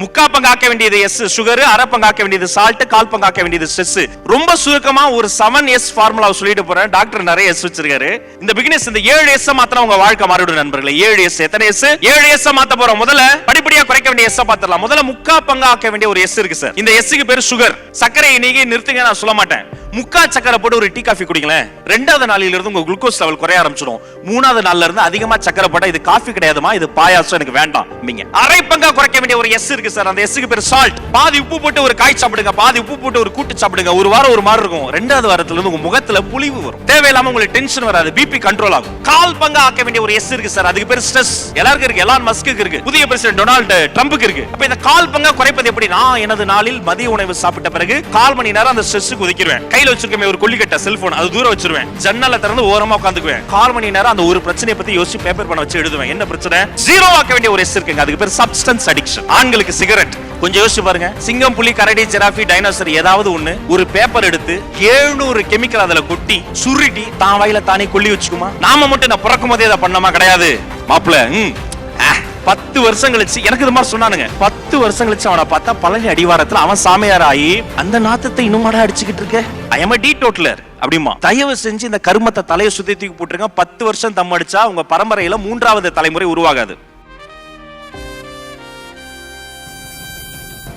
முக்கா பங்காக்க வேண்டியது S sugar, அரை பங்காக்க வேண்டியது சால்ட், கால் பங்காக்க வேண்டியது ஸ்ட்ரெஸ். ரொம்ப சுருக்கமா ஒரு 7S ஃபார்முலாவை சொல்லிட்டு போறேன். டாக்டர் நிறைய எஸ் வச்சிருக்காரு. இந்த பிகினஸ் இந்த 7S மாத்திரம் உங்க வாழ்க்கை மாறிடும் நண்பர்களே. 7S எத்தனை எஸ்? 7S மாத்த போறோம். முதல்ல படிப்படியா குறைக்க வேண்டிய எஸ் பார்த்தறலாம். முதல்ல முக்கா பங்காக்க வேண்டிய ஒரு எஸ் இருக்கு சார். இந்த எஸ்க்கு பேரு சுகர். சர்க்கரை நீங்க நிறுத்துங்க நான் சொல்ல மாட்டேன். முக்கா சக்கரை போட்டு ஒரு டீ காஃபி குடிங்களேன். 2வது நாளில இருந்து உங்க குளுக்கோஸ் லெவல் குறைய ஆரம்பிச்சிடும். 3வது நாள்ல இருந்து அதிகமா சக்கரை போட்டா இது காஃபி கிடையாதுமா, இது பாயாசம், எனக்கு வேண்டாம். நீங்க அரை பங்கா குறைக்க வேண்டிய ஒரு எஸ் இருக்கு சார். அந்த எஸ்க்கு பேர் சால்ட். பாதி உப்பு போட்டு ஒரு காய் சாப்பிடுங்க, பாதி உப்பு போட்டு ஒரு கூட்டு சாப்பிடுங்க. ஒரு வாரம் ஒரு மாதிரி இருக்கும். 2வது வாரத்துல இருந்து உங்க முகத்துல புலிவு வரும். தேவையில்லாம உங்களுக்கு டென்ஷன் வராது, பிபி கண்ட்ரோல் ஆகும். கால் பங்கா ஆக்க வேண்டிய ஒரு எஸ் இருக்கு சார். அதுக்கு பேர் ஸ்ட்ரெஸ். எல்லாருக்கும் இருக்கு. எலான் மஸ்க்கு இருக்கு, புதிய பிரசிடென்ட் டொனால்ட் ட்ரம்புக்கு இருக்கு. அப்ப இந்த கால் பங்கா குறைப்பது எப்படி? நான் எனது நாளில் மதிய உணவு சாப்பிட்ட பிறகு 1/4 மணி நேரம் அந்த ஸ்ட்ரெஸ்க்கு ஒதுக்கிடுவேன். கையில வச்சிருக்கமே ஒரு கொல்லிக்கட்ட செல்போன், அது தூரம் வச்சிருவேன். ஜன்னலை திறந்து ஓரமா உட்கார்ந்துக்குவேன். 1/4 மணி நேரம் அந்த ஒரு பிரச்சனையை பத்தி யோசிச்சு பேப்பர் பண்ண வச்சு எழுதுவேன். என்ன பிரச்சனை? ஜீரோ ஆக்க வேண்டிய ஒரு எஸ் இருக்குங்க. அதுக்கு பேர் சப்ஸ்டன்ஸ் அடிக்ஷன். ஆண்களுக்கு சிகரெட். கொஞ்சம் யோசிச்சு பாருங்க. சிங்கம், புலி, கரடி, ஜிராஃபி, டைனோசர் ஏதாவது ஒண்ணு ஒரு பேப்பர் எடுத்து 700 கெமிக்கல் அதுல கொட்டி சுருட்டி தான் வாயில தானே கொல்லி வச்சுக்குமா? நாம மட்டும் நான் பிறக்கும் போதே அதை பண்ணமா கிடையாது மாப்ள. 10 வருஷம் கழிச்சு எனக்கு இது மாதிரி சொன்னானுங்க. 10 வருஷம் கழிச்சு அவனை பார்த்தா பழனி அடிவாரத்துல அவன் சாமியார் ஆகி அந்த நாத்தத்தை இன்னும் மாட அடிச்சுக்கிட்டு இருக்க. ஐ எம் a teetotaler அப்படிமா. தயவு செஞ்சு இந்த கருமத்தை தலையை சுத்தி தூக்கி போட்டுருங்க. 10 வருஷம் தம் அடிச்சா உங்க பரம்பரையில 3வது தலைமுறை உருவாகாது.